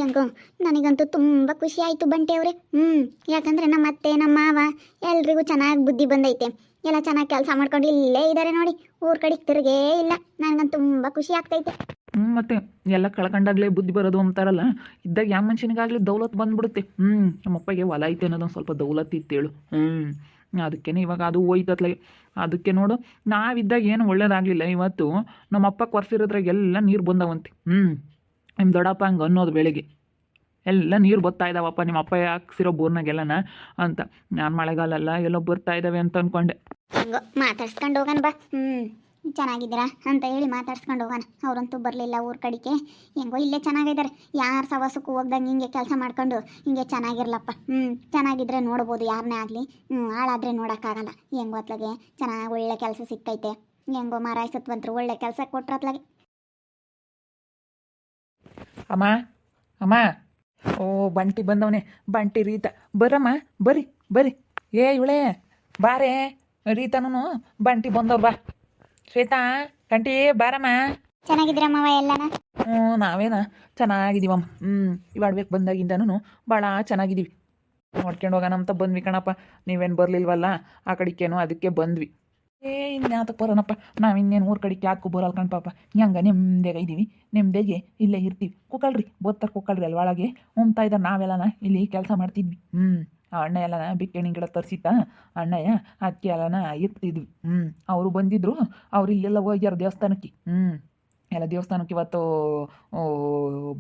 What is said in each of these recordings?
ಹೆಂಗೋ ನನಗಂತೂ ತುಂಬ ಖುಷಿ ಆಯಿತು ಬಂಟೆ ಅವರೇ. ಯಾಕಂದರೆ ನಮ್ಮ ಅತ್ತೆ ನಮ್ಮ ಮಾವ ಎಲ್ರಿಗೂ ಚೆನ್ನಾಗಿ ಬುದ್ಧಿ ಬಂದೈತೆ. ಎಲ್ಲ ಚೆನ್ನಾಗಿ ಕೆಲಸ ಮಾಡ್ಕೊಂಡು ಇಲ್ಲೇ ಇದ್ದಾರೆ ನೋಡಿ, ಊರ ಕಡೆಗೆ ತಿರುಗೇ ಇಲ್ಲ. ನನಗಂತೂ ತುಂಬ ಖುಷಿ ಆಗ್ತೈತೆ. ಮತ್ತೆ ಎಲ್ಲ ಕಳ್ಕೊಂಡಾಗಲೇ ಬುದ್ಧಿ ಬರೋದು ಅಂತಾರಲ್ಲ, ಇದ್ದಾಗ ಯಾವ ಮನುಷ್ಯನಿಗಾಗಲಿ ದೌಲತ್ ಬಂದ್ಬಿಡುತ್ತೆ. ನಮ್ಮಪ್ಪಗೆ ಹೊಲ ಐತೆ ಅನ್ನೋದೊಂದು ಸ್ವಲ್ಪ ದೌಲತ್ ಇತ್ತೇಳು. ಅದಕ್ಕೇನೆ ಇವಾಗ ಅದು ಹೋಯ್ತತ್ಲಾಗೆ. ಅದಕ್ಕೆ ನೋಡು, ನಾವಿದ್ದಾಗ ಏನು ಒಳ್ಳೇದಾಗಲಿಲ್ಲ. ಇವತ್ತು ನಮ್ಮಪ್ಪ ಕೊರ್ಸಿರೋದ್ರಾಗ ಎಲ್ಲ ನೀರು ಬಂದವಂತೆ. ನಿಮ್ಮ ದೊಡ್ಡಪ್ಪ ಹಂಗೆ ಅನ್ನೋದು ಬೆಳಿಗ್ಗೆ ಎಲ್ಲ ನೀರು ಬರ್ತಾ ಇದ್ದಾವಪ್ಪ ನಿಮ್ಮ ಅಪ್ಪ ಹಾಕ್ಸಿರೋ ಬೋರ್ನಾಗೆಲ್ಲನ ಅಂತ. ನಾನು ಮಳೆಗಾಲಲ್ಲ ಎಲ್ಲೋ ಬರ್ತಾ ಇದ್ದಾವೆ ಅಂತ ಅಂದ್ಕೊಂಡೆ. ಹೆಂಗೋ ಮಾತಾಡ್ಸ್ಕೊಂಡು ಹೋಗೋಣ ಬಾ. ಚೆನ್ನಾಗಿದ್ದೀರಾ ಅಂತ ಹೇಳಿ ಮಾತಾಡ್ಸ್ಕೊಂಡು ಹೋಗೋಣ. ಅವರಂತೂ ಬರಲಿಲ್ಲ ಊರ ಕಡೆಗೆ. ಹೆಂಗೋ ಇಲ್ಲೇ ಚೆನ್ನಾಗಿದ್ದಾರೆ. ಯಾರು ಸವಾಸಕ್ಕೂ ಹೋಗ್ದಂಗೆ ಹಿಂಗೆ ಕೆಲಸ ಮಾಡ್ಕೊಂಡು ಹಿಂಗೆ ಚೆನ್ನಾಗಿರ್ಲಪ್ಪ. ಚೆನ್ನಾಗಿದ್ರೆ ನೋಡ್ಬೋದು ಯಾರನ್ನೇ ಆಗಲಿ. ಹಾಳಾದರೆ ನೋಡೋಕ್ಕಾಗಲ್ಲ. ಹೆಂಗೋ ಅತ್ಲಾಗೆ ಚೆನ್ನಾಗಿ ಒಳ್ಳೆ ಕೆಲಸ ಸಿಕ್ಕೈತೆ. ಹೆಂಗೋ ಮಾರಾಯ್ಸತ್ವಂತರು ಒಳ್ಳೆ ಕೆಲಸ ಕೊಟ್ರು ಅತ್ಲಾಗೆ. ಅಮ್ಮ ಅಮ್ಮ, ಓ ಬಂಟಿ ಬಂದವನೇ, ಬಂಟಿ ರೀತಾ ಬರಮ್ಮ, ಬರ್ರಿ ಏ ಇವಳೇ ಬಾರೇ ರೀತಾನು ಬಂಟಿ ಬಂದವ್ರು. ಬಾ ಶ್ವೇತಾ ಕಂಟಿ ಬಾರಮ್ಮ. ಚೆನ್ನಾಗಿದ್ದೀರಾ ಮಾವ ಎಲ್ಲನ? ನಾವೇನ ಚೆನ್ನಾಗಿದ್ದೀವಮ್ಮ. ಇವಾಡ್ಬೇಕು ಬಂದಾಗಿಂದನೂ ಭಾಳ ಚೆನ್ನಾಗಿದ್ದೀವಿ. ನೋಡ್ಕೊಂಡು ಹೋಗೋಣ ಅಂತ ಬಂದ್ವಿ ಕಣಪ್ಪ. ನೀವೇನು ಬರಲಿಲ್ವಲ್ಲ ಆ ಕಡೆಗೇನೋ, ಅದಕ್ಕೆ ಬಂದ್ವಿ. ಇನ್ಯಾತಕ್ಕೆ ಬರೋಣಪ್ಪ, ನಾವು ಇನ್ನೇನು ಊರ ಕಡೆಗೆ ಯಾಕೆ ಬರಲ್ಲ ಕಣ್ಪಾಪ. ಹೆಂಗೆ ನೆಮ್ಮದಿಯಾಗ ಇದ್ದೀವಿ, ನೆಮ್ಮದಿಗೆ ಇಲ್ಲೇ ಇರ್ತೀವಿ. ಕುಕ್ಕಳ್ರಿ ಬೋತ್ತಾರ ಕುಕ್ಕಳ್ರಿ ಅಲ್ಲಿ ಒಳಗೆ ಉಣ್ತಾ ಇದ್ದಾರೆ. ನಾವೆಲ್ಲನ ಇಲ್ಲಿ ಕೆಲಸ ಮಾಡ್ತಿದ್ವಿ. ಅಣ್ಣ ಎಲ್ಲನ ಬಿಕ್ಕಣಿ ಗಿಡ ತರಿಸಿತ್ತ ಅಣ್ಣಯ್ಯ, ಅದಕ್ಕೆ ಎಲ್ಲನ ಇರ್ತಿದ್ವಿ. ಅವರು ಬಂದಿದ್ರು. ಅವ್ರು ಇಲ್ಲೆಲ್ಲ ಹೋಗ್ಯಾರ ದೇವಸ್ಥಾನಕ್ಕೆ. ಎಲ್ಲ ದೇವಸ್ಥಾನಕ್ಕೆ ಇವತ್ತು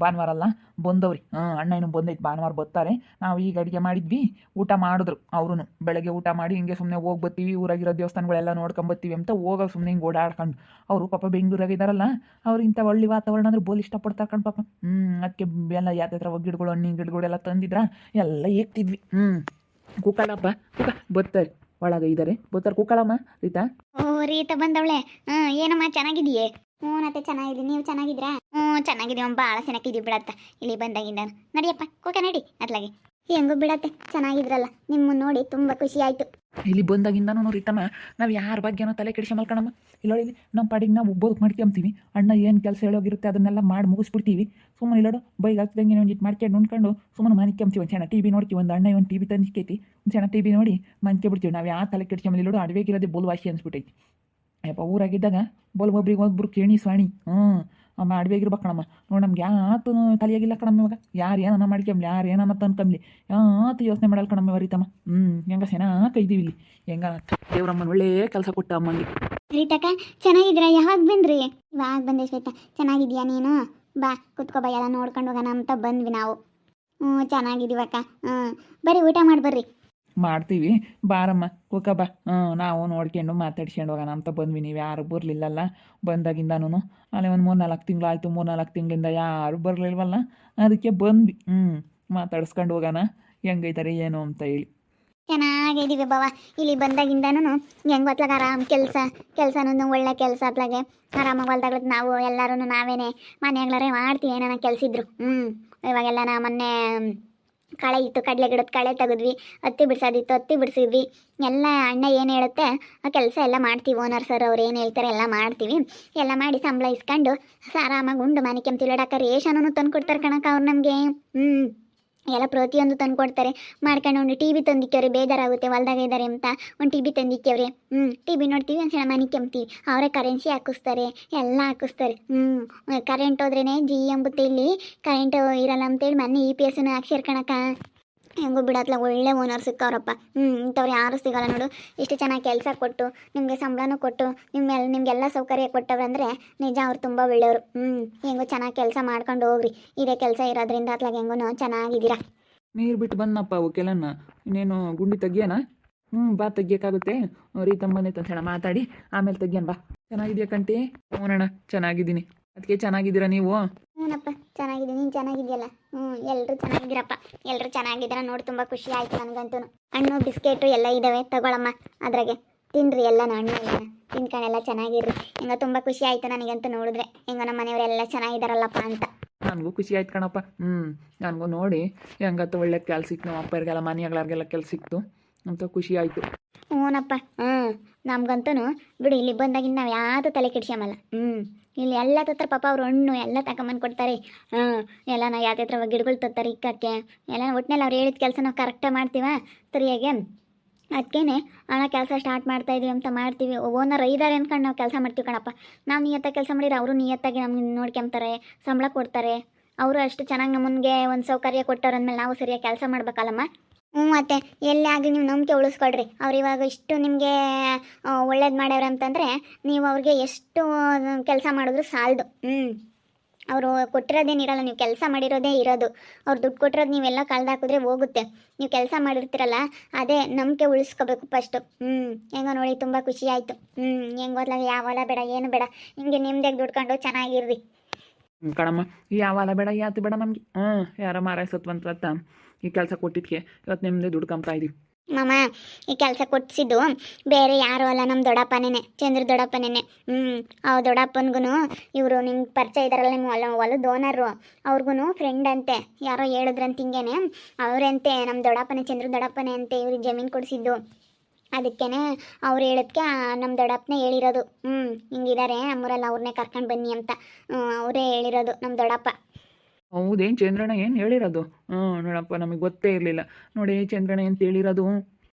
ಭಾನುವಾರ ಅಲ್ಲ, ಬಂದವ್ರಿ. ಅಣ್ಣನೂ ಬಂದೈತೆ, ಭಾನುವಾರ ಬರ್ತಾರೆ. ನಾವು ಈಗ ಅಡುಗೆ ಮಾಡಿದ್ವಿ, ಊಟ ಮಾಡಿದ್ರು ಅವರು. ಬೆಳಗ್ಗೆ ಊಟ ಮಾಡಿ ಹಿಂಗೆ ಸುಮ್ಮನೆ ಹೋಗಿ ಬರ್ತೀವಿ, ಊರಾಗಿರೋ ದೇವಸ್ಥಾನಗಳೆಲ್ಲ ನೋಡ್ಕೊಂಬರ್ತೀವಿ ಅಂತ ಹೋಗೋ ಸುಮ್ಮನೆ ಹಿಂಗೆ ಓಡಾಡ್ಕೊಂಡು. ಅವರು ಪಾಪ ಬೆಂಗಳೂರಾಗಿದ್ದಾರಲ್ಲ, ಅವ್ರು ಇಂಥ ಒಳ್ಳೆ ವಾತಾವರಣ ಅಂದ್ರೆ ಬೋಲ್ ಇಷ್ಟಪಡ್ತಾರೆ ಕಣ್ ಪಾಪ. ಅದಕ್ಕೆ ಎಲ್ಲ ಯಾತ್ರ ಗಿಡಗಳು, ಹಣ್ಣಿನ ಗಿಡಗಳೆಲ್ಲ ತಂದಿದ್ರ ಎಲ್ಲ ಏಕ್ತಿದ್ವಿ. ಕೂಕಳಪ್ಪ ಕೂಕ ಬರ್ತಾರೆ, ಒಳಗೆ ಇದ್ದಾರೆ ಬರ್ತಾರೆ. ಕೂಕಳಮ್ಮ ರೀತಾ. ಓ ರೀತಾ ಬಂದವಳೆ. ಏನಮ್ಮ ಚೆನ್ನಾಗಿದೆಯೇ? ಅತ್ತೆ ಚೆನ್ನಾಗಿದ್ದೀನಿ. ನೀವು ಚೆನ್ನಾಗಿದ್ರಾ? ಚೆನ್ನಾಗಿದ್ದೀವಮ್ಮ. ಭಾಳ ಚೆನ್ನಾಗಿದ್ದೀವಿ ಬಿಡತ್ತ. ಇಲ್ಲಿ ಬಂದಾಗಿಂದ ನಡಿಯಪ್ಪ ಕೂಕ ನಡಿ ಅತ್ಲಾಗೆ. ಹೆಂಗೋ ಬಿಡತ್ತೆ, ಚೆನ್ನಾಗಿದ್ರಲ್ಲ. ನಿಮ್ಮನ್ನು ನೋಡಿ ತುಂಬ ಖುಷಿ ಆಯಿತು. ಇಲ್ಲಿ ಬಂದಾಗಿಂದನೂ ರೀತಮ್ಮ, ನಾವು ಯಾರ ಬಗ್ಗೆನೋ ತಲೆ ಕೆಡಿಸಿ ಮಲ್ಕೊಳಮ್ಮ. ಇಲ್ಲೋಡಿ ನಮ್ಮ ಪಾಡಿಗೆ ನಾವು ಒಬ್ಬೋದಕ್ಕೆ ಮಾಡ್ಕೊಂತೀವಿ. ಅಣ್ಣ ಏನು ಕೆಲಸ ಹೇಳೋಗಿರುತ್ತೆ ಅದನ್ನೆಲ್ಲ ಮಾಡಿ ಮುಗಿಸ್ಬಿಡ್ತೀವಿ. ಸುಮ್ಮನೆ ಇಲ್ಲೋಡು ಬೈಗೆ ಹಾಕ್ದಂಗೆ ಒಂದಿಟ್ಟು ಮಾಡ್ಕೊಂಡು ಉಣ್ಕೊಂಡು ಸುಮ್ಮನೆ ಮನಿಕ್ಕೊಂತೀವಿ. ಒಂದು ಚೆನ್ನ ಟಿ ವಿ ನೋಡ್ತೀವಿ. ಒಂದು ಅಣ್ಣ ಒಂದು ಟಿ ವಿ ತಂದಿಕ್ಕೈತಿ, ಒಂದು ಚೆನ್ನ ಟಿ ವಿ ನೋಡಿ ಮನ್ಕೆ ಬಿಡ್ತೀವಿ. ನಾವು ಯಾವ ತಲೆ ಕೆಡಿಸಿ ಇಲ್ಲೋಡು ಅಡವೆಗಿರೋದೇ ಬೋಲ್ ವಾಸಿ ಅನ್ಸ್ಬಿಟ್ಟೈತಿ. ಯಪ್ಪ ಊರಾಗಿದ್ದಾಗ ಬೋಲ್ ಒಬ್ರಿಗೆ ಕೇಣಿ ಸ್ವಾಣಿ. ಅಮ್ಮ ಅಡ್ಬೇಗಿರ್ಬೇಕು ಕಣಮ್ಮ. ನೋಡಿ ನಮ್ಗೆ ಯಾತು ತಲೆಯಾಗಿಲ್ಲ ಕಣಮ್ಮ. ಇವಾಗ ಯಾರು ಏನನ್ನ ಮಾಡ್ಕೊಂಬ್ಲಿ, ಯಾರು ಏನನ್ನ ತಂದ್ಕೊಂಬ್ಲಿ, ಯಾತು ಯೋಚನೆ ಮಾಡಲ್ಲ ಕಣಮ್ಮ ರೀತಮ್ಮ. ಹೆಂಗ ಚೆನ್ನಾಗಿ ಇದ್ದೀವಿ ಇಲ್ಲಿ. ಹೆಂಗ ದೇವ್ರಮ್ಮನ ಒಳ್ಳೆ ಕೆಲಸ ಕೊಟ್ಟ ಅಮ್ಮಂಗೆ. ರೀತಕ್ಕ ಚೆನ್ನಾಗಿದ್ದೀರಾ? ಯಾವಾಗ ಬಂದ್ರಿ? ಇವಾಗ ಬಂದೆ ಶ್ವೇತಾ. ಚೆನ್ನಾಗಿದ್ಯಾ ನೀನು? ಬಾ ಕುತ್ಕೋ ಬಾ, ಎಲ್ಲ ನೋಡ್ಕೊಂಡು ಹೋಗೋಣ ಅಂತ ಬಂದ್ವಿ ನಾವು. ಚೆನ್ನಾಗಿದ್ದೀವಕ್ಕ. ಬರ್ರಿ ಊಟ ಮಾಡಿ ಬರ್ರಿ. ಮಾಡ್ತೀವಿ ಬಾರಮ್ಮ ಕೂಕ ಬಾ. ನಾವು ನೋಡ್ಕೊಂಡು ಮಾತಾಡ್ಸ್ಕೊಂಡು ಹೋಗೋಣ ಅಂತ ಬಂದ್ವಿ. ನೀವು ಯಾರು ಬರಲಿಲ್ಲಲ್ಲ ಬಂದಾಗಿಂದನೂ. ಅಲ್ಲೇ ಒಂದು 3-4 ತಿಂಗಳಾಯ್ತು. 3-4 ತಿಂಗಳಿಂದ ಯಾರು ಬರಲಿಲ್ವಲ್ಲ, ಅದಕ್ಕೆ ಬಂದ್ವಿ. ಮಾತಾಡ್ಸ್ಕೊಂಡು ಹೋಗೋಣ ಹೆಂಗೈತಾರೆ ಏನು ಅಂತ ಹೇಳಿ. ಚೆನ್ನಾಗಿದ್ದೀವಿ ಬಾವ. ಇಲ್ಲಿ ಬಂದಾಗಿಂದನೂ ಹೆಂಗೆ ಹೊತ್ಲಾಗ ಆರಾಮ್ ಕೆಲಸನೊಂದು ಒಳ್ಳೆ ಕೆಲಸ ಅತ್ಲಾಗೆ ಆರಾಮಾಗಿ ಹೊಲ್ದಾಗ್ಲಕ್ಕೆ ನಾವು ಎಲ್ಲರೂ ನಾವೇನೆ ಮನೆಯಾಗ್ಲಾರೆ ಮಾಡ್ತೀವಿ. ಏನಾನ ಕೆಲಸ ಇದ್ರು. ಇವಾಗೆಲ್ಲ ನಾ ಮೊನ್ನೆ ಕಳೆ ಇತ್ತು, ಕಡಲೆ ಗಿಡದ ಕಳೆ ತೆಗೆದ್ವಿ. ಹತ್ತಿ ಬಿಡ್ಸೋದಿತ್ತು, ಹತ್ತಿ ಬಿಡಿಸಿದ್ವಿ. ಎಲ್ಲ ಅಣ್ಣ ಏನು ಹೇಳುತ್ತೆ ಆ ಕೆಲಸ ಎಲ್ಲ ಮಾಡ್ತೀವಿ. ಓನರ್ ಸರ್ ಅವ್ರು ಏನು ಹೇಳ್ತಾರೆ ಎಲ್ಲ ಮಾಡ್ತೀವಿ. ಎಲ್ಲ ಮಾಡಿ ಸಂಬಳ ಇಸ್ಕೊಂಡು ಆರಾಮಾಗಿ ಉಂಡು ಮನೆ ಕೆಂಪ್ತಿಲೋಡಕ್ಕ ರೇಷನೂ ತಂದು ಕೊಡ್ತಾರೆ ಕಣಕ್ಕ ಅವ್ರು ನಮಗೆ. ಎಲ್ಲ ಪ್ರತಿಯೊಂದು ತಂದು ಕೊಡ್ತಾರೆ. ಮಾಡ್ಕೊಂಡು ಒಂದು ಟಿ ವಿ ತಂದಿಕ್ಕವ್ರಿ. ಬೇಜಾರಾಗುತ್ತೆ ಹೊಲ್ದಾಗ ಇದ್ದಾರೆ ಅಂತ ಒಂದು ಟಿ ವಿ ತಂದಿಕ್ಕವ್ರಿ. ಟಿ ವಿ ನೋಡ್ತೀವಿ, ಒಂದು ಸಣ್ಣ ಮನೆ ಕೆಂಪ್ತೀವಿ. ಅವರೇ ಕರೆನ್ಸಿ ಹಾಕಿಸ್ತಾರೆ, ಎಲ್ಲ ಹಾಕಿಸ್ತಾರೆ. Current ಹೋದ್ರೇ G ಎಂಬುತ್ತೆ. ಇಲ್ಲಿ ಕರೆಂಟ್ ಇರಲ್ಲ ಅಂತೇಳಿ ಮೊನ್ನೆ EPS ಹಾಕ್ಸಿರ್ ಕಣಕ್ಕ. ಹೆಂಗೋ ಬಿಡತ್ಲ ಒಳ್ಳೆ ಓನರ್ ಸಿಕ್ಕವ್ರಪ್ಪ. ಇಂಥವ್ರು ಯಾರು ಸಿಗಲ್ಲ ನೋಡು. ಇಷ್ಟು ಚೆನ್ನಾಗಿ ಕೆಲಸ ಕೊಟ್ಟು ನಿಮಗೆ ಸಂಬಳನೂ ಕೊಟ್ಟು ನಿಮಗೆಲ್ಲ ಸೌಕರ್ಯ ಕೊಟ್ಟವ್ರಂದರೆ ನಿಜ ಅವ್ರು ತುಂಬ ಒಳ್ಳೆಯವರು. ಹೆಂಗೋ ಚೆನ್ನಾಗಿ ಕೆಲಸ ಮಾಡ್ಕೊಂಡು ಹೋಗ್ರಿ. ಇದೇ ಕೆಲಸ ಇರೋದ್ರಿಂದ ಅತ್ಲಾಗ ಹೆಂಗೋ ಚೆನ್ನಾಗಿದ್ದೀರಾ. ನೀರು ಬಿಟ್ಟು ಬಂದಪ್ಪ ಅವಕ್ಕೆಲ್ಲನ. ಇನ್ನೇನು ಗುಂಡಿ ತೆಗಿಯೋಣ? ಬಾ ತೆಗಿಯೋಕ್ಕಾಗುತ್ತೆ. ರೀತಮ್ಮನೆ ತಕ್ಷಣ ಮಾತಾಡಿ ಆಮೇಲೆ ತೆಗಿಯೋಣ ಬಾ. ಚೆನ್ನಾಗಿದೆಯಾ ಕಂಟಿ? ನೋಡೋಣ ಚೆನ್ನಾಗಿದ್ದೀನಿ. ಅದಕ್ಕೆ ಚೆನ್ನಾಗಿದ್ದೀರಾ ನೀವು? ಹ್ಞೂನಪ್ಪ ಚೆನ್ನಾಗಿದ್ದೀನಿ. ನೀನು ಚೆನ್ನಾಗಿದೆಯಲ್ಲ? ಎಲ್ಲರೂ ಚೆನ್ನಾಗಿದ್ದೀರಪ್ಪ. ಎಲ್ಲರೂ ಚೆನ್ನಾಗಿದ್ದೀರ ನೋಡಿ ತುಂಬ ಖುಷಿ ಆಯಿತು ನನಗಂತೂ. ಹಣ್ಣು ಬಿಸ್ಕೆಟು ಎಲ್ಲ ಇದ್ದಾವೆ, ತಗೊಳಮ್ಮ. ಅದ್ರಾಗೆ ತಿನ್ನಿರಿ ಎಲ್ಲನೂ, ಹಣ್ಣು ಎಲ್ಲ ತಿನ್ಕೊಂಡೆಲ್ಲ ಚೆನ್ನಾಗಿರ್ರಿ. ಹೆಂಗೋ ತುಂಬ ಖುಷಿ ಆಯಿತು ನನಗಂತೂ ನೋಡಿದ್ರೆ. ಹೆಂಗೋ ನಮ್ಮ ಮನೆಯವರೆಲ್ಲ ಚೆನ್ನಾಗಿದ್ದಾರಲ್ಲಪ್ಪ ಅಂತ. ನನಗೂ ಖುಷಿ ಆಯ್ತು ಕಣಪ್ಪ. ನನಗೂ ನೋಡಿ ಹೆಂಗತ್ತು ಒಳ್ಳೆ ಕೆಲಸ ಸಿಕ್ತು. ನಮ್ಮ ಅಪ್ಪರಿಗೆಲ್ಲ ಮನೆಯಾಗ್ಲಾರ್ಗೆಲ್ಲ ಕೆಲಸ ಸಿಕ್ತು ಅಂತ ಖುಷಿ ಆಯಿತು. ಹ್ಞೂನಪ್ಪ. ನಮ್ಗಂತೂ ಬಿಡು ಇಲ್ಲಿ ಬಂದಾಗಿಂದ ನಾವು ಯಾವುದು ತಲೆ ಕೆಡ್ಸ್ಯಮಲ್ಲ. ಇಲ್ಲಿ ಎಲ್ಲ ತತ್ತರ ಪಾಪ ಅವ್ರು ಹಣ್ಣು ಎಲ್ಲ ತಗೊಂಬಂದು ಕೊಡ್ತಾರೆ. ಹಾಂ, ಎಲ್ಲನ ಯಾವ್ದಾತ್ರ ಗಿಡಗಳು ತತ್ತಾರೆ ಇಕ್ಕಕ್ಕೆ ಎಲ್ಲ. ಒಟ್ಟಿನಲ್ಲಿ ಅವ್ರು ಹೇಳಿದ ಕೆಲಸ ನಾವು ಕರೆಕ್ಟಾಗಿ ಮಾಡ್ತೀವ ಸರಿಯಾಗಿ. ಅದಕ್ಕೇನೆ ಅಣ್ಣ ಕೆಲಸ ಸ್ಟಾರ್ಟ್ ಮಾಡ್ತಾಯಿದ್ದೀವಿ ಅಂತ ಮಾಡ್ತೀವಿ. ಓನರ್ ಇದ್ದಾರೆ ಅಂದ್ಕೊಂಡು ನಾವು ಕೆಲಸ ಮಾಡ್ತೀವಿ ಕಣಪ್ಪ. ನಾವು ನಿಯತ್ತಾಗಿ ಕೆಲಸ ಮಾಡಿದ್ರೆ ಅವರು ನಿಯತ್ತಾಗಿ ನಮ್ಗೆ ನೋಡ್ಕೊಂತಾರೆ, ಸಂಬಳ ಕೊಡ್ತಾರೆ. ಅವರು ಅಷ್ಟು ಚೆನ್ನಾಗಿ ನಮ್ಮನಿಗೆ ಒಂದು ಸೌಕರ್ಯ ಕೊಟ್ಟವ್ರು ಅಂದಮೇಲೆ ನಾವು ಸರಿಯಾಗಿ ಕೆಲಸ ಮಾಡ್ಬೇಕಲ್ಲಮ್ಮ. ಹ್ಞೂ, ಮತ್ತೆ ಎಲ್ಲೇ ಆಗಲಿ ನೀವು ನಂಬಿಕೆ ಉಳಿಸ್ಕೊಳ್ರಿ. ಅವ್ರು ಇವಾಗ ಇಷ್ಟು ನಿಮಗೆ ಒಳ್ಳೇದು ಮಾಡ್ಯಾರ ಅಂತಂದರೆ ನೀವು ಅವ್ರಿಗೆ ಎಷ್ಟು ಕೆಲಸ ಮಾಡಿದ್ರು ಸಾಲದು. ಅವರು ಕೊಟ್ಟಿರೋದೇನಿರಲ್ಲ, ನೀವು ಕೆಲಸ ಮಾಡಿರೋದೇ ಇರೋದು. ಅವ್ರು ದುಡ್ಡು ಕೊಟ್ಟಿರೋದು ನೀವೆಲ್ಲ ಕಳ್ದಾಕಿದ್ರೆ ಹೋಗುತ್ತೆ. ನೀವು ಕೆಲಸ ಮಾಡಿರ್ತೀರಲ್ಲ, ಅದೇ ನಂಬಿಕೆ ಉಳಿಸ್ಕೋಬೇಕು ಫಸ್ಟು. ಹೆಂಗೋ ನೋಡಿ ತುಂಬ ಖುಷಿ ಆಯಿತು. ಹೆಂಗೆ ಓದ್ಲಾಗ ಯಾವ ಹೊಲ ಬೇಡ ಏನು ಬೇಡ, ಹಿಂಗೆ ನಿಮ್ದಾಗಿ ದುಡ್ಕೊಂಡು ಚೆನ್ನಾಗಿರ್ರಿ. ಕಣಮ್ಮ ಯಾವ ಹೊಲ ಬೇಡ ಯಾತು ಬೇಡ ನಮಗೆ. ಯಾರೋ ಮಾರಾಯ ಸತ್ವಂತ ಈ ಕೆಲಸ ಕೊಟ್ಟಿದ್ದಕ್ಕೆ ಇವತ್ತು ನಿಮ್ಮದೇ ದುಡ್ಡು ಕಂಪ್ತಾ ಇದೀವಿ. ಮಾಮ, ಈ ಕೆಲಸ ಕೊಡ್ಸಿದ್ದು ಬೇರೆ ಯಾರು ಅಲ್ಲ, ನಮ್ಮ ದೊಡ್ಡಪ್ಪನೇ, ಚಂದ್ರ ದೊಡ್ಡಪ್ಪನೇ. ಆ ದೊಡ್ಡಪ್ಪನಿಗೂ ಇವರು ನಿಮ್ಗೆ ಪರಿಚಯ ಇದ್ದಾರಲ್ಲ, ನಿಮ್ಮ ಹೊಲದ ಓನರು, ಅವ್ರಿಗೂ ಫ್ರೆಂಡ್ ಅಂತೆ. ಯಾರೋ ಹೇಳಿದ್ರಂತ ಹಿಂಗೇನೆ ಅವರಂತೆ, ನಮ್ಮ ದೊಡ್ಡಪ್ಪನೇ, ಚಂದ್ರ ದೊಡ್ಡಪ್ಪನೇ ಅಂತೆ ಇವ್ರಿಗೆ ಜಮೀನು ಕೊಡಿಸಿದ್ದು. ಅದಕ್ಕೇ ಅವ್ರು ಹೇಳೋದಕ್ಕೆ ನಮ್ಮ ದೊಡ್ಡಪ್ಪನೇ ಹೇಳಿರೋದು. ಹಿಂಗಿದ್ದಾರೆ ನಮ್ಮೂರಲ್ಲಿ, ಅವ್ರನ್ನೇ ಕರ್ಕೊಂಡು ಬನ್ನಿ ಅಂತ ಅವರೇ ಹೇಳಿರೋದು ನಮ್ಮ ದೊಡ್ಡಪ್ಪ. ಹೌದೇನು ಚಂದ್ರಣ್ಣ ಏನು ಹೇಳಿರೋದು? ನೋಡಪ್ಪ ನಮಗೆ ಗೊತ್ತೇ ಇರಲಿಲ್ಲ ನೋಡಿ ಚಂದ್ರಣ್ಣ ಅಂತ ಹೇಳಿರೋದು.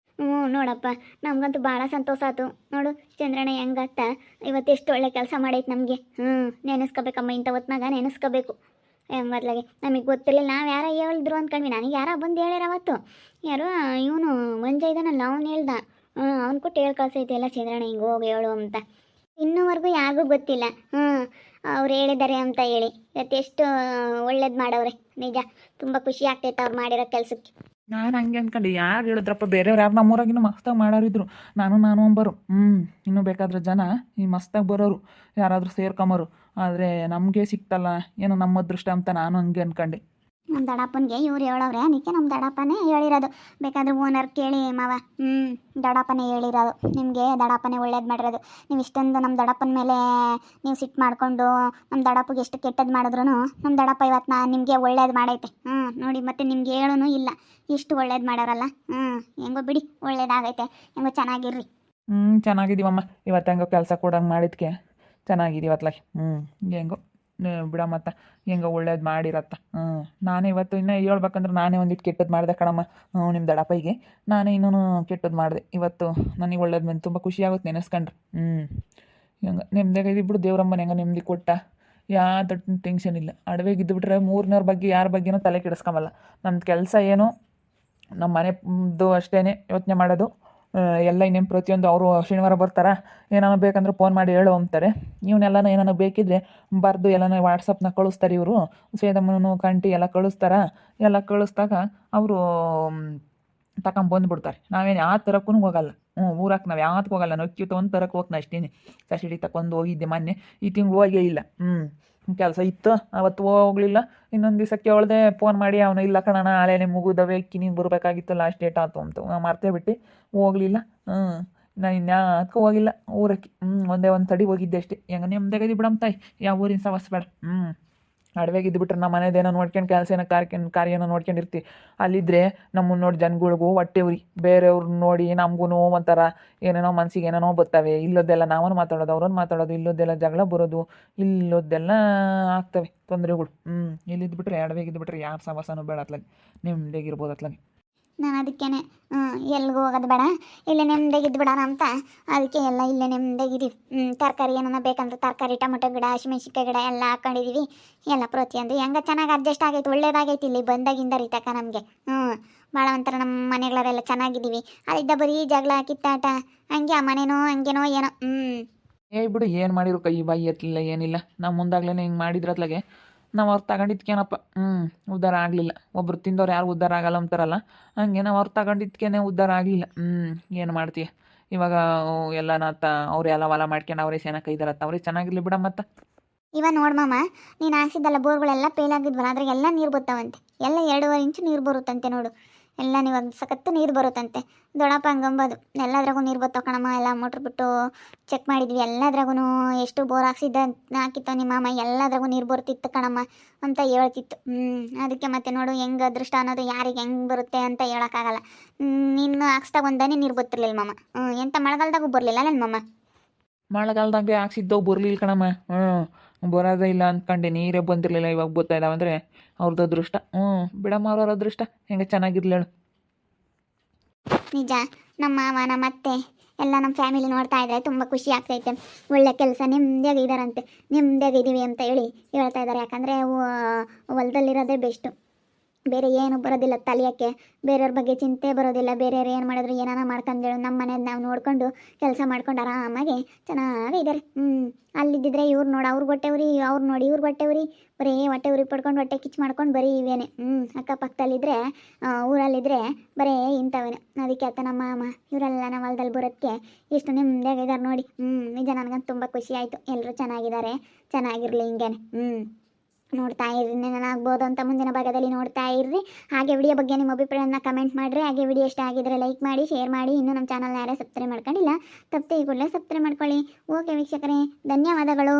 ನೋಡಪ್ಪ, ನಮಗಂತೂ ಭಾಳ ಸಂತೋಷ ಆಯ್ತು. ನೋಡು ಚಂದ್ರಣ್ಣ ಹೆಂಗಾಗ್ತ ಇವತ್ತು ಎಷ್ಟು ಒಳ್ಳೆ ಕೆಲಸ ಮಾಡೈತೆ ನಮಗೆ. ನೆನೆಸ್ಕೋಬೇಕಮ್ಮ, ಇಂಥ ಹೊತ್ನಾಗ ನೆನೆಸ್ಕೋಬೇಕು. ಮೊದಲಾಗೆ ನಮಗೆ ಗೊತ್ತಿರಲಿಲ್ಲ, ನಾವು ಯಾರೋ ಹೇಳಿದ್ರು ಅಂದ್ಕೊಂಡ್ವಿ. ನನಗೆ ಯಾರೋ ಬಂದು ಹೇಳ್ಯಾರ ಅವತ್ತು. ಯಾರೋ ಇವನು ಮಂಜ ಇದ್ದಾನಲ್ಲ, ಅವ್ನು ಹೇಳ್ದ. ಅವ್ನು ಕೊಟ್ಟು ಹೇಳಿ ಕಳ್ಸೈತೆ ಎಲ್ಲ, ಚಂದ್ರಣ್ಣ ಹಿಂಗೆ ಹೋಗಿ ಹೇಳು ಅಂತ. ಇನ್ನೂವರೆಗೂ ಯಾರಿಗೂ ಗೊತ್ತಿಲ್ಲ. ಅವ್ರು ಹೇಳಿದ್ದಾರೆ ಅಂತ ಹೇಳಿ ಇವತ್ತು ಎಷ್ಟು ಒಳ್ಳೇದು ಮಾಡವ್ರೆ. ನಿಜ ತುಂಬ ಖುಷಿ ಆಗ್ತೈತೆ ಅವ್ರು ಮಾಡಿರೋ ಕೆಲಸಕ್ಕೆ. ನಾನು ಹಂಗೆ ಅಂದ್ಕೊಂಡು ಯಾರು ಹೇಳಿದ್ರಪ್ಪ, ಬೇರೆಯವ್ರು ಯಾರು ನಮ್ಮೂರಾಗಿನೂ ಮಸ್ತಾಗಿ ಮಾಡೋರಿದ್ರು. ನಾನು ಅಂಬರು. ಇನ್ನೂ ಬೇಕಾದ್ರೆ ಜನ ಈ ಮಸ್ತಾಗಿ ಬರೋರು ಯಾರಾದರೂ ಸೇರ್ಕೊಂಬರು. ಆದರೆ ನಮಗೆ ಸಿಕ್ತಲ್ಲ, ಏನೋ ನಮ್ಮ ಅದೃಷ್ಟ ಅಂತ ನಾನು ಹಂಗೆ ಅಂದ್ಕೊಂಡೆ. ನಮ್ಮ ದಡಪ್ಪನಿಗೆ ಇವ್ರು ಹೇಳವ್ರೆ, ಅದಕ್ಕೆ ನಮ್ಮ ದಡಪ್ಪನೇ ಹೇಳಿರೋದು. ಬೇಕಾದ್ರೆ ಓನರ್ ಕೇಳಿ ಮಾವ. ದಡಪ್ಪನೇ ಹೇಳಿರೋದು, ನಿಮಗೆ ದಡಪ್ಪನೇ ಒಳ್ಳೇದು ಮಾಡಿರೋದು. ನೀವು ಇಷ್ಟೊಂದು ನಮ್ಮ ದಡಪ್ಪನ ಮೇಲೆ ನೀವು ಸಿಟ್ಟು ಮಾಡಿಕೊಂಡು ನಮ್ಮ ದಡಪ್ಪಗೆ ಎಷ್ಟು ಕೆಟ್ಟದ್ದು ಮಾಡಿದ್ರು ನಮ್ಮ ದಡಪ್ಪ ಇವತ್ತು ನಿಮಗೆ ಒಳ್ಳೇದು ಮಾಡೈತೆ. ನೋಡಿ ಮತ್ತೆ ನಿಮ್ಗೆ ಹೇಳೂ ಇಲ್ಲ, ಇಷ್ಟು ಒಳ್ಳೇದು ಮಾಡೋರಲ್ಲ. ಹೆಂಗೋ ಬಿಡಿ, ಒಳ್ಳೇದಾಗೈತೆ. ಹೆಂಗೋ ಚೆನ್ನಾಗಿರ್ರಿ. ಚೆನ್ನಾಗಿದ್ದೀವಮ್ಮ. ಇವತ್ತು ಹೆಂಗೋ ಕೆಲಸ ಕೊಡಂಗೆ ಮಾಡಿದ್ಕೆ ಚೆನ್ನಾಗಿದ್ದೀವಿ ಅತ್ಲಾಗಿ. ಹೆಂಗೋ ಬಿಡ ಮತ್ತು ಹೆಂಗೋ ಒಳ್ಳೇದು ಮಾಡಿರತ್ತ. ನಾನೇ ಇವತ್ತು ಇನ್ನೂ ಹೇಳ್ಬೇಕಂದ್ರೆ ನಾನೇ ಒಂದಿಟ್ಟು ಕೆಟ್ಟದ್ದು ಮಾಡಿದೆ ಕಣಮ್ಮ. ನಿಮ್ಮ ದಡಪ್ಪಗೆ ನಾನೇ ಇನ್ನೂ ಕೆಟ್ಟದ್ದು ಮಾಡಿದೆ ಇವತ್ತು. ನನಗೆ ಒಳ್ಳೇದು ಬಂದು ತುಂಬ ಖುಷಿ ಆಗುತ್ತೆ ನೆನೆಸ್ಕೊಂಡ್ರೆ. ಹೆಂಗೆ ನೆಮ್ಮದಿಯಾಗ ಇದ್ಬಿಡು, ದೇವ್ರಮ್ಮನ ಹೆಂಗೆ ನೆಮ್ಮದಿ ಕೊಟ್ಟ. ಯಾವ ದೊಡ್ಡ ಟೆನ್ಷನ್ ಇಲ್ಲ. ಅಡವೆಗೆ ಇದ್ದುಬಿಟ್ರೆ ಮೂರನೇವ್ರ ಬಗ್ಗೆ ಯಾರ ಬಗ್ಗೆನೂ ತಲೆ ಕೆಡಿಸ್ಕೊಂಬಲ್ಲ. ನನ್ನ ಕೆಲಸ ಏನು, ನಮ್ಮ ಮನೆದು ಅಷ್ಟೇ ಯೋಚನೆ ಮಾಡೋದು. ಎಲ್ಲ ಇನ್ನೇನು ಪ್ರತಿಯೊಂದು ಅವರು ಶನಿವಾರ ಬರ್ತಾರೆ, ಏನಾನ ಬೇಕಂದ್ರೆ ಫೋನ್ ಮಾಡಿ ಹೇಳು ಅಂತಾರೆ. ಇವನ್ನೆಲ್ಲನ ಏನಾನ ಬೇಕಿದ್ರೆ ಬರೆದು ಎಲ್ಲನ ವಾಟ್ಸಪ್ನ ಕಳಿಸ್ತಾರೆ ಇವರು. ಸೇದಮ್ಮನೂ ಕಂಟಿ ಎಲ್ಲ ಕಳಿಸ್ತಾರೆ. ಎಲ್ಲ ಕಳಿಸ್ದಾಗ ಅವರು ತಗೊಂಬಂದ್ಬಿಡ್ತಾರೆ. ನಾವೇನು ಯಾವ ತರಕ್ಕೂ ಹೋಗಲ್ಲ. ಊರಕ್ಕೆ ನಾವು ಯಾವತ್ತೂ ಹೋಗಲ್ಲ. ನಕ್ಕಿತ್ತು ಒಂದು ತರಕ್ಕೆ ಹೋಗ್ನ ಅಷ್ಟೇ. ಕಸಿಡಿ ತಗೊಂಡು ಹೋಗಿದ್ದೆ ಮೊನ್ನೆ. ಈ ತಿಂಗಳು ಹೋಗೇ ಇಲ್ಲ. ಕೆಲಸ ಇತ್ತು ಅವತ್ತು ಹೋಗಲಿಲ್ಲ. ಇನ್ನೊಂದು ದಿವಸ ಕೇಳ್ದೆ ಫೋನ್ ಮಾಡಿ, ಅವನು ಇಲ್ಲ ಕಣಣ್ಣ ಅಲ್ಲೇನೆ ಮುಗಿದವೆ ನೀನು ಬರಬೇಕಾಗಿತ್ತು, ಲಾಸ್ಟ್ ಡೇಟ್ ಆಯ್ತು ಅಂತ ಮರ್ತೇ ಬಿಟ್ಟು ಹೋಗಲಿಲ್ಲ. ನಾನು ಇನ್ಯಾದಕ್ಕೂ ಹೋಗಿಲ್ಲ ಊರಕ್ಕೆ. ಒಂದೇ ಒಂದು ತಡಿ ಹೋಗಿದ್ದೆ ಅಷ್ಟೇ. ಹೆಂಗೆ ನೆಮ್ಮದಿಯಾಗದಿ ಬಿಡಮ್ಮ ತಾಯಿ, ಯಾವ ಊರಿನ ಸಮಸ್ಯೆ ಬೇಡ. ಅಡವೆಗೆ ಇದ್ದುಬಿಟ್ರೆ ನಮ್ಮ ಮನೆದೇನೋ ನೋಡ್ಕೊಂಡು ಕೆಲಸ ಏನೋ ಕಾರ್ಯನೋ ನೋಡ್ಕೊಂಡಿರ್ತೀವಿ. ಅಲ್ಲಿದ್ದರೆ ನಮ್ಮನ್ನು ನೋಡಿ ಜನಗಳಿಗೂ ಹೊಟ್ಟೆ ಉರಿ. ಬೇರೆಯವ್ರನ್ನ ನೋಡಿ ನಮಗೂ ಒಂಥರ ಏನೇನೋ ಮನಸ್ಸಿಗೆ ಏನೇನೋ ಬರ್ತವೆ. ಇಲ್ಲೋದೆಲ್ಲ ನಾವೂ ಮಾತಾಡೋದು, ಅವ್ರನ್ನ ಮಾತಾಡೋದು, ಇಲ್ಲೋದೆಲ್ಲ ಜಗಳ ಬರೋದು, ಇಲ್ಲೋದೆಲ್ಲ ಆಗ್ತವೆ ತೊಂದರೆಗಳು. ಇಲ್ಲಿದ್ದುಬಿಟ್ರೆ ಅಡವೆಗೆ ಇದ್ದುಬಿಟ್ರೆ ಯಾರು ಸವಾಸನೂ ಬೇಡ ಅತ್ಲಾಗೆ, ನೆಮ್ಮದಿಯಾಗಿರ್ಬೋದು ಅತ್ಲಾಗೆ. ನಾನು ಅದಕ್ಕೇ ಎಲ್ಲಿಗೂ ಹೋಗೋದು ಬೇಡ, ಇಲ್ಲೇ ನೆಮ್ಮದಿಯಾಗಿದ್ದು ಬಿಡೋಣ ಅಂತ ಅದಕ್ಕೆ ಎಲ್ಲ ಇಲ್ಲೇ ನೆಮ್ಮದಿಯಾಗಿದ್ದೀವಿ. ತರಕಾರಿ ಏನಾನ ಬೇಕಂದ್ರೆ ತರಕಾರಿ, ಟೊಮೆಟೊ ಗಿಡ, ಹಸಿಮೆಣ್ಸಿನ್ಕಾಯಿ ಗಿಡ ಎಲ್ಲ ಹಾಕೊಂಡಿದ್ದೀವಿ. ಎಲ್ಲ ಪ್ರತಿಯೊಂದು ಹೆಂಗೆ ಚೆನ್ನಾಗಿ ಅಡ್ಜಸ್ಟ್ ಆಗೈತೆ, ಒಳ್ಳೇದಾಗೈತಿ ಇಲ್ಲಿ ಬಂದಾಗಿಂದ ರೀತಕ್ಕ ನಮಗೆ. ಭಾಳ ಒಂಥರ ನಮ್ಮ ಮನೆಗಳೆಲ್ಲ ಚೆನ್ನಾಗಿದ್ದೀವಿ. ಅಲ್ಲಿದ್ದ ಬರೀ ಜಗಳ ಕಿತ್ತಾಟ, ಹಂಗೆ ಆ ಮನೆನೋ ಹಂಗೇನೋ ಏನೋ. ಬಿಡು, ಏನು ಮಾಡಿರು ಕೈ ಬಾಯಿ ಎತ್ತಲಿಲ್ಲ ಏನಿಲ್ಲ. ನಾವು ಮುಂದಾಗ್ಲೇ ಹಿಂಗೆ ಮಾಡಿದ್ರತ್ಲಾಗೆ ನಾವು ಅವ್ರು ತಗೊಂಡಿದ್ಕೇನಪ್ಪ ಉದ್ಧಾರ ಆಗಲಿಲ್ಲ. ಒಬ್ರು ತಿಂದವ್ರು ಯಾರು ಉದ್ಧಾರ ಆಗಲ್ಲ ಅಂತಾರಲ್ಲ, ಹಂಗೆ ನಾವು ಅವ್ರು ತಗೊಂಡಿದ್ಕೇನೆ ಉದ್ಧಾರ ಆಗಲಿಲ್ಲ. ಏನು ಮಾಡ್ತೀಯ ಇವಾಗ? ಎಲ್ಲ ಅವ್ರು ಎಲ್ಲ ಹೊಲ ಮಾಡ್ಕೊಂಡು ಅವರೇ ಚೆನ್ನಾಗಿ ಇದ್ದಾರತ್ತ, ಅವ್ರೇ ಚೆನ್ನಾಗಿರ್ಲಿ ಬಿಡ. ಮತ್ತು ಇವಾಗ ನೋಡ್ಮಮ್ಮ, ನೀನು ಹಾಕ್ಸಿದ್ದಲ್ಲ ಬೋರ್ಗಳೆಲ್ಲ ಫೇಲ್ ಆಗಿದ್ವಲ್ಲ, ಅದ್ರಾಗೆಲ್ಲ ನೀರು ಬರ್ತಾವಂತೆ. ಎಲ್ಲ 2.5 ಇಂಚು ನೀರು ಬರುತ್ತಂತೆ ನೋಡು. ಎಲ್ಲ ಇವಾಗ ಸಖತ್ತು ನೀರು ಬರುತ್ತಂತೆ. ದೊಡ್ಡಪ್ಪ ಹಂಗಂಬೋದು ಎಲ್ಲದ್ರಾಗೂ ನೀರು ಬರ್ತಾವ ಕಣಮ್ಮ. ಎಲ್ಲ ಮೋಟ್ರ್ ಬಿಟ್ಟು ಚೆಕ್ ಮಾಡಿದ್ವಿ, ಎಲ್ಲದ್ರಾಗೂ ಎಷ್ಟು ಬೋರ್ ಹಾಕಿತ್ತು ನಿಮ್ಮ ಮಾಮ, ಎಲ್ಲದ್ರಾಗೂ ನೀರು ಬರ್ತಿತ್ತು ಕಣಮ್ಮ ಅಂತ ಹೇಳ್ತಿತ್ತು. ಅದಕ್ಕೆ ಮತ್ತೆ ನೋಡು ಹೆಂಗೆ ಅದೃಷ್ಟ ಅನ್ನೋದು ಯಾರಿಗೆ ಹೆಂಗೆ ಬರುತ್ತೆ ಅಂತ ಹೇಳೋಕ್ಕಾಗಲ್ಲ. ನಿನ್ನ ಹಾಕ್ಸ್ದಾಗ ಒಂದನೇ ನೀರು ಬರ್ತಿರ್ಲಿಲ್ಲ ಮಾಮ. ಎಂಥ ಮಳೆಗಾಲದಾಗೂ ಬರಲಿಲ್ಲ ಅಲ್ಲ ಮಮ್ಮ? ಮಳೆಗಾಲದಾಗೆ ಹಾಕ್ಸಿದ್ದವು ಬರಲಿಲ್ಲ ಕಣಮ್ಮ. ಬರೋದೇ ಇಲ್ಲ ಅಂದ್ಕೊಂಡೆ, ನೀರೇ ಬಂದಿರಲಿಲ್ಲ, ಇವಾಗ ಬರ್ತಾ ಇದ್ದಾವಂದರೆ ಅವ್ರದ್ದು ಅದೃಷ್ಟ. ಬಿಡಮ್ಮ, ಅವ್ರವ್ರ ಅದೃಷ್ಟ ಹೆಂಗೆ ಚೆನ್ನಾಗಿರ್ಲೇಳು. ನಿಜ, ನಮ್ಮ ಮಾವ ನಮ್ಮ ಅತ್ತೆ ಎಲ್ಲ ನಮ್ಮ ಫ್ಯಾಮಿಲಿ ನೋಡ್ತಾ ಇದ್ದಾರೆ, ತುಂಬ ಖುಷಿ ಆಗ್ತೈತೆ. ಒಳ್ಳೆ ಕೆಲಸ ನೆಮ್ಮದಿಯಾಗಿ ಇದ್ದಾರಂತೆ, ನೆಮ್ಮದಿಯಾಗಿ ಇದ್ದೀವಿ ಅಂತ ಹೇಳಿ ಹೇಳ್ತಾ ಇದ್ದಾರೆ. ಯಾಕಂದರೆ ಹೊಲದಲ್ಲಿರೋದೇ ಬೆಸ್ಟು, ಬೇರೆ ಏನು ಬರೋದಿಲ್ಲ ತಲೆಯೋಕ್ಕೆ, ಬೇರೆಯವ್ರ ಬಗ್ಗೆ ಚಿಂತೆ ಬರೋದಿಲ್ಲ. ಬೇರೆಯವ್ರು ಏನು ಮಾಡಿದ್ರು ಏನಾನ ಮಾಡ್ಕೊಂಡೇಳು, ನಮ್ಮ ಮನೇದು ನಾವು ನೋಡಿಕೊಂಡು ಕೆಲಸ ಮಾಡ್ಕೊಂಡು ಆರಾಮಾಗಿ ಚೆನ್ನಾಗಿ ಇದ್ದಾರೆ. ಅಲ್ಲಿದ್ದಿದ್ರೆ ಇವ್ರು ನೋಡಿ ಅವ್ರು ಹೊಟ್ಟೆ ಉರಿ, ಅವ್ರು ನೋಡಿ ಇವ್ರು ಹೊಟ್ಟೆ ಉರಿ, ಬರೀ ಹೊಟ್ಟೆ ಉರಿ ಪಡ್ಕೊಂಡು ಹೊಟ್ಟೆ ಕಿಚ್ಚು ಮಾಡ್ಕೊಂಡು ಬರೀ ಇವೇನೆ. ಅಕ್ಕಪಕ್ಕದಲ್ಲಿದ್ದರೆ ಊರಲ್ಲಿದ್ದರೆ ಬರೀ ಇಂಥವೇನೆ. ಅದಕ್ಕೆ ಆತ ನಮ್ಮ ಮಾಮ ಇವರೆಲ್ಲ ನಮ್ಮ ಹೊಲದಲ್ಲಿ ಬರೋದಕ್ಕೆ ಎಷ್ಟು ನೆಮ್ಮದಿಯಾಗಿದ್ದಾರೆ ನೋಡಿ. ನಿಜ, ನನಗಂತೂ ತುಂಬ ಖುಷಿ ಆಯಿತು. ಎಲ್ಲರೂ ಚೆನ್ನಾಗಿದ್ದಾರೆ, ಚೆನ್ನಾಗಿರಲಿ ಹಿಂಗೇನೆ. ನೋಡ್ತಾ ಇರ್ರಿ, ಏನಾಗ್ಬೋದು ಅಂತ ಮುಂದಿನ ಭಾಗದಲ್ಲಿ ನೋಡ್ತಾ ಇರ್ರಿ. ಹಾಗೆ ವಿಡಿಯೋ ಬಗ್ಗೆ ನಿಮ್ಮ ಅಭಿಪ್ರಾಯನ ಕಮೆಂಟ್ ಮಾಡಿರಿ. ಹಾಗೆ ವಿಡಿಯೋ ಇಷ್ಟ ಆಗಿದ್ದರೆ ಲೈಕ್ ಮಾಡಿ, ಶೇರ್ ಮಾಡಿ. ಇನ್ನೂ ನಮ್ಮ ಚಾನಲ್ನ ಯಾರೇ ಸಬ್ಸ್ಕ್ರೈಬ್ ಮಾಡ್ಕೊಂಡಿಲ್ಲ, ತಪ್ಪದೆ ಈ ಕೂಡಲೇ ಸಬ್ಸ್ಕ್ರೈಬ್ ಮಾಡ್ಕೊಳ್ಳಿ. ಓಕೆ ವೀಕ್ಷಕರೇ, ಧನ್ಯವಾದಗಳು.